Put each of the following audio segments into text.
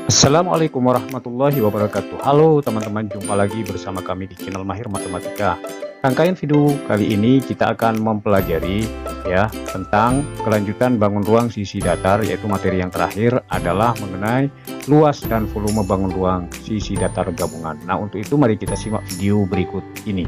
Assalamualaikum warahmatullahi wabarakatuh. Halo teman-teman, jumpa lagi bersama kami di channel Mahir Matematika. Rangkaian video kali ini kita akan mempelajari tentang kelanjutan bangun ruang sisi datar, yaitu materi yang terakhir adalah mengenai luas dan volume bangun ruang sisi datar gabungan. Nah, untuk itu mari kita simak video berikut ini.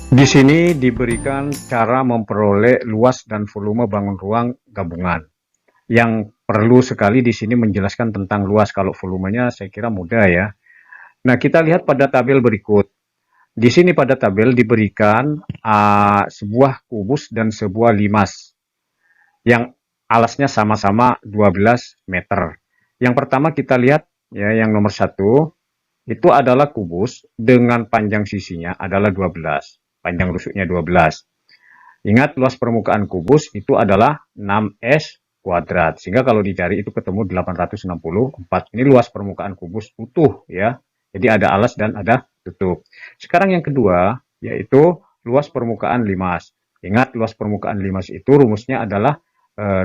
Di sini diberikan cara memperoleh luas dan volume bangun ruang gabungan. Yang perlu sekali di sini menjelaskan tentang luas. Kalau volumenya saya kira mudah ya. Nah, kita lihat pada tabel berikut. Di sini pada tabel diberikan sebuah kubus dan sebuah limas yang alasnya sama-sama 12 meter. Yang pertama kita lihat ya, yang nomor 1 itu adalah kubus dengan panjang sisinya adalah 12, panjang rusuknya 12. Ingat, luas permukaan kubus itu adalah 6S kuadrat, sehingga kalau dicari itu ketemu 864. Ini luas permukaan kubus utuh ya, jadi ada alas dan ada tutup. Sekarang yang kedua yaitu luas permukaan limas. Ingat, luas permukaan limas itu rumusnya adalah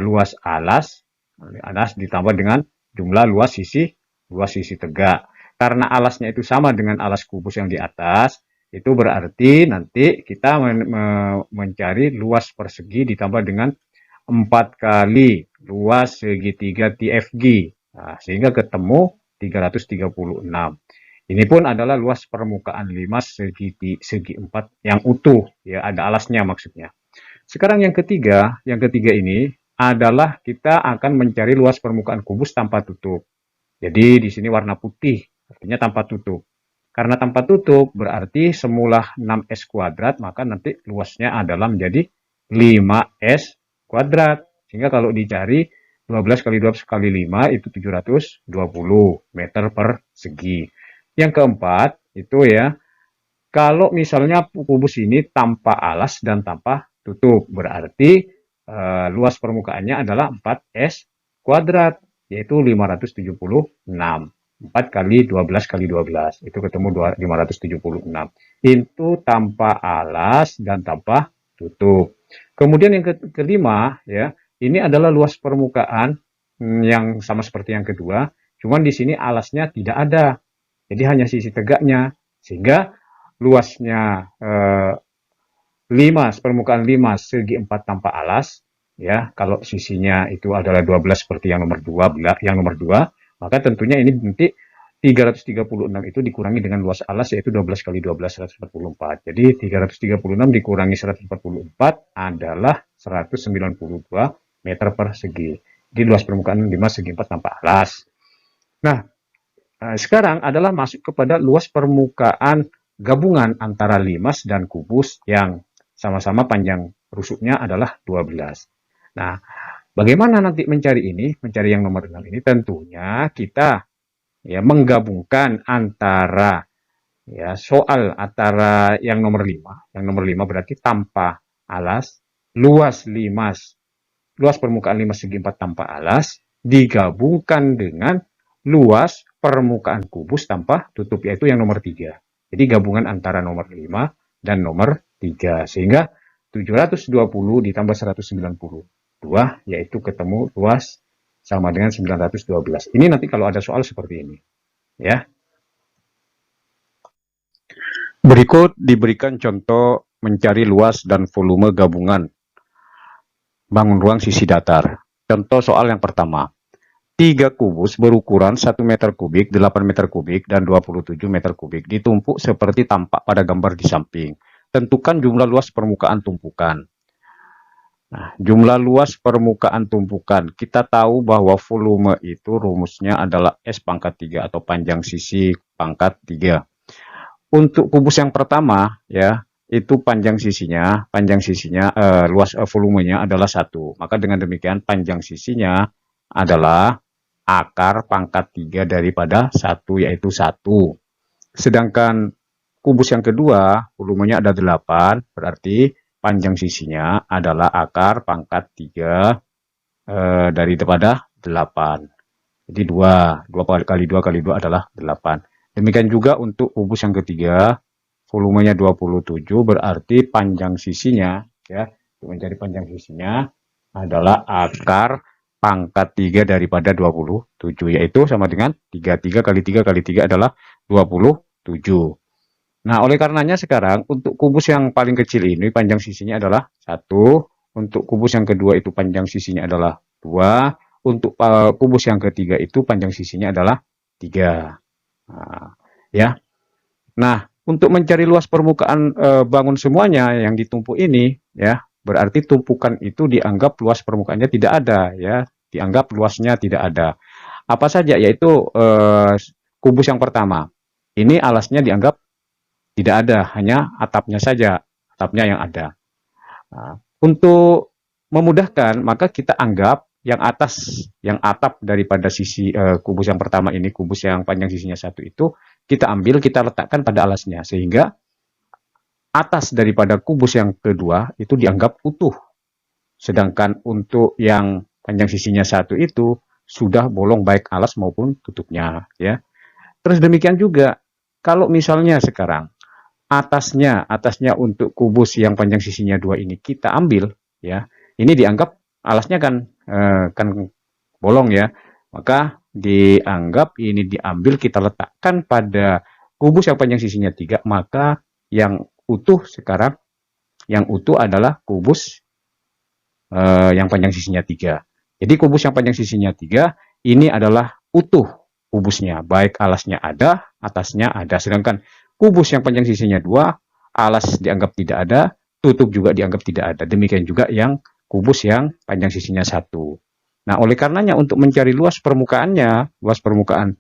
luas alas ditambah dengan jumlah luas sisi tegak. Karena alasnya itu sama dengan alas kubus yang di atas, itu berarti nanti kita mencari luas persegi ditambah dengan 4 kali luas segitiga TFG. Nah, sehingga ketemu 336. Ini pun adalah luas permukaan limas segi 4 yang utuh ya, ada alasnya maksudnya. Sekarang yang ketiga ini adalah kita akan mencari luas permukaan kubus tanpa tutup. Jadi di sini warna putih, artinya tanpa tutup. Karena tanpa tutup berarti semula 6S kuadrat, maka nanti luasnya adalah menjadi 5S kuadrat. Sehingga kalau dicari 12 kali 12 kali 5 itu 720 meter persegi. Yang keempat itu ya, kalau misalnya kubus ini tanpa alas dan tanpa tutup, berarti luas permukaannya adalah 4S kuadrat, yaitu 576. 4 kali 12 kali 12 itu ketemu 576. Itu tanpa alas dan tanpa tutup. Kemudian yang kelima ya, ini adalah luas permukaan yang sama seperti yang kedua, cuman di sini alasnya tidak ada. Jadi hanya sisi tegaknya, sehingga luasnya permukaan 5 segi 4 tanpa alas ya. Kalau sisinya itu adalah 12 seperti yang nomor 2, maka tentunya ini nanti 336 itu dikurangi dengan luas alas, yaitu 12 kali 12 144. Jadi 336 dikurangi 144 adalah 192 meter persegi. Jadi luas permukaan 5 segi 4 tanpa alas. Nah, sekarang adalah masuk kepada luas permukaan gabungan antara limas dan kubus yang sama-sama panjang rusuknya adalah 12. Nah, bagaimana nanti mencari ini? Mencari yang nomor 6 ini tentunya kita ya menggabungkan antara ya soal antara yang nomor 5. Yang nomor 5 berarti tanpa alas, luas permukaan limas segi 4 tanpa alas digabungkan dengan luas permukaan kubus tanpa tutup, yaitu yang nomor 3. Jadi gabungan antara nomor 5 dan nomor 3, sehingga 720 ditambah 192 yaitu ketemu luas sama dengan 912. Ini nanti kalau ada soal seperti ini ya. Berikut diberikan contoh mencari luas dan volume gabungan bangun ruang sisi datar. Contoh soal yang pertama. 3 kubus berukuran 1 meter kubik, 8 meter kubik, dan 27 meter kubik ditumpuk seperti tampak pada gambar di samping. Tentukan jumlah luas permukaan tumpukan. Nah, jumlah luas permukaan tumpukan. Kita tahu bahwa volume itu rumusnya adalah S pangkat 3 atau panjang sisi pangkat 3. Untuk kubus yang pertama ya, itu panjang sisinya luas volumenya adalah 1. Maka dengan demikian panjang sisinya adalah akar pangkat 3 daripada 1, yaitu 1. Sedangkan kubus yang kedua volumenya ada 8, berarti panjang sisinya adalah akar pangkat 3 daripada 8. Jadi 2 kali 2 kali 2 adalah 8. Demikian juga untuk kubus yang ketiga, volumenya 27, berarti panjang sisinya ya, untuk mencari panjang sisinya adalah akar pangkat 3 daripada 27, yaitu sama dengan 33 kali 3 kali 3 adalah 27. Nah, oleh karenanya sekarang untuk kubus yang paling kecil ini panjang sisinya adalah 1, untuk kubus yang kedua itu panjang sisinya adalah 2, untuk kubus yang ketiga itu panjang sisinya adalah 3. Nah, ya. Nah, untuk mencari luas permukaan bangun semuanya yang ditumpuk ini, ya, berarti tumpukan itu dianggap luas permukaannya tidak ada, ya, dianggap luasnya tidak ada. Apa saja? Yaitu kubus yang pertama. Ini alasnya dianggap tidak ada, hanya atapnya saja, atapnya yang ada. Nah, untuk memudahkan, maka kita anggap yang atas, yang atap daripada sisi kubus yang pertama ini, kubus yang panjang sisinya 1 itu, kita ambil, kita letakkan pada alasnya, sehingga atas daripada kubus yang kedua itu dianggap utuh. Sedangkan untuk yang panjang sisinya 1 itu, sudah bolong baik alas maupun tutupnya. Ya. Terus demikian juga, kalau misalnya sekarang, atasnya untuk kubus yang panjang sisinya 2 ini kita ambil, ya, ini dianggap alasnya kan bolong ya, maka dianggap ini diambil, kita letakkan pada kubus yang panjang sisinya 3, maka yang utuh sekarang, yang utuh adalah kubus yang panjang sisinya 3. Jadi kubus yang panjang sisinya 3 ini adalah utuh kubusnya, baik alasnya ada, atasnya ada. Sedangkan kubus yang panjang sisinya 2, alas dianggap tidak ada, tutup juga dianggap tidak ada. Demikian juga yang kubus yang panjang sisinya 1. Nah, oleh karenanya untuk mencari luas permukaannya, luas permukaan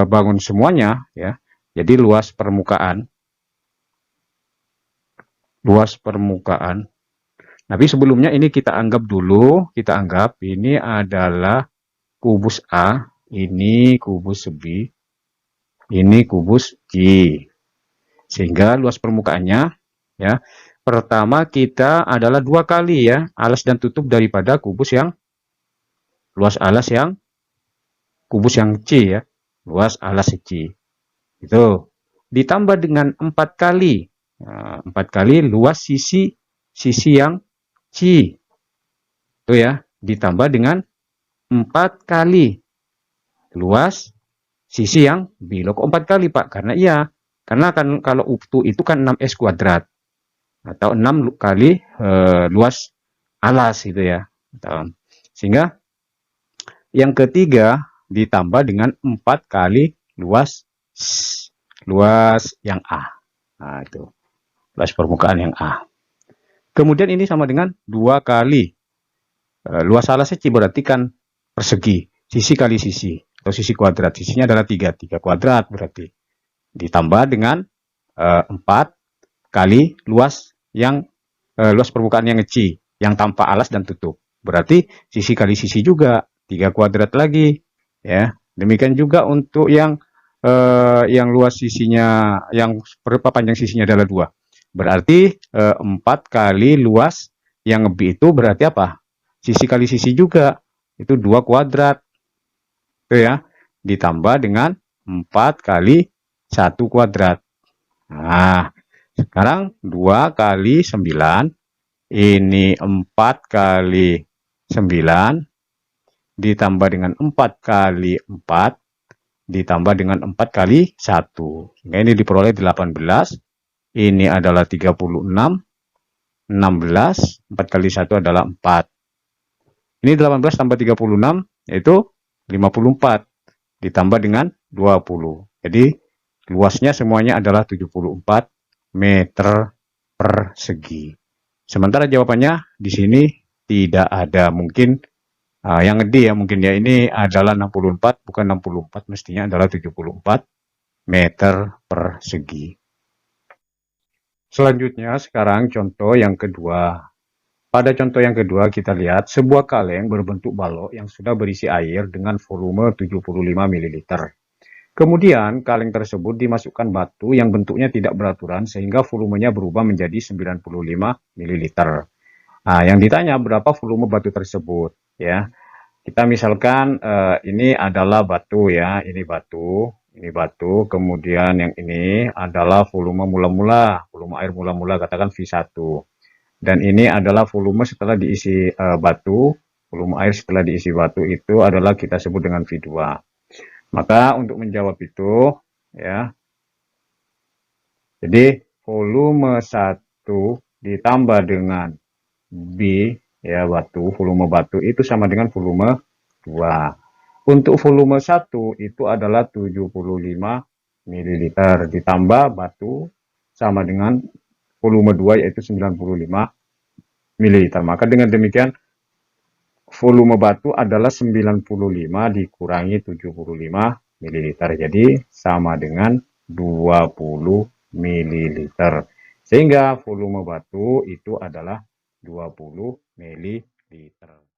bangun semuanya, ya. Jadi luas permukaan. Tapi sebelumnya ini kita anggap dulu, kita anggap ini adalah kubus A, ini kubus B, ini kubus G. Sehingga luas permukaannya, ya, pertama kita adalah 2 kali ya alas dan tutup daripada kubus yang luas alas yang kubus yang C ya, luas alas C. Itu ditambah dengan 4 kali. Nah, 4 kali luas sisi yang C. Itu ya, ditambah dengan 4 kali luas sisi yang B. Loh, kok 4 kali, Pak? Karena iya, karena kan kalau utuh itu kan 6S kuadrat atau 6 kali luas alas gitu ya. Sehingga yang ketiga ditambah dengan 4 kali luas yang A. Nah, itu luas permukaan yang A. Kemudian ini sama dengan 2 kali luas alasnya C, berarti kan persegi, sisi kali sisi atau sisi kuadrat. Sisinya adalah 3 kuadrat berarti. Ditambah dengan 4 kali luas luas permukaan yang C, yang tanpa alas dan tutup. Berarti sisi kali sisi juga 3 kuadrat lagi, ya. Demikian juga untuk yang luas sisinya, yang panjang sisinya adalah 2. Berarti 4 kali luas yang B itu berarti apa? Sisi kali sisi juga, itu 2 kuadrat. Itu ya, ditambah dengan 4 kali 1 kuadrat. Nah, sekarang 2 kali 9, ini 4 kali 9, ditambah dengan 4 kali 4, ditambah dengan 4 kali 1. Sehingga ini diperoleh 18, ini adalah 36, 16, 4 kali 1 adalah 4. Ini 18 tambah 36, yaitu 54, ditambah dengan 20. Jadi, luasnya semuanya adalah 74 meter persegi. Sementara jawabannya di sini tidak ada, mungkin yang ngedi ya, mungkin ya, ini adalah 64, bukan 64, mestinya adalah 74 meter persegi. Selanjutnya sekarang contoh yang kedua. Pada contoh yang kedua kita lihat sebuah kaleng berbentuk balok yang sudah berisi air dengan volume 75 ml. Kemudian kaleng tersebut dimasukkan batu yang bentuknya tidak beraturan sehingga volumenya berubah menjadi 95 ml. Nah, yang ditanya berapa volume batu tersebut, ya. Kita misalkan ini adalah batu ya, ini batu, kemudian yang ini adalah volume volume air mula-mula, katakan V1. Dan ini adalah volume setelah diisi batu volume air setelah diisi batu itu adalah kita sebut dengan V2. Maka untuk menjawab itu, ya, jadi volume 1 ditambah dengan B, ya, volume batu itu sama dengan volume 2. Untuk volume 1 itu adalah 75 ml ditambah batu sama dengan volume 2 yaitu 95 ml. Maka dengan demikian volume batu adalah 95 dikurangi 75 ml. Jadi sama dengan 20 ml. Sehingga volume batu itu adalah 20 ml.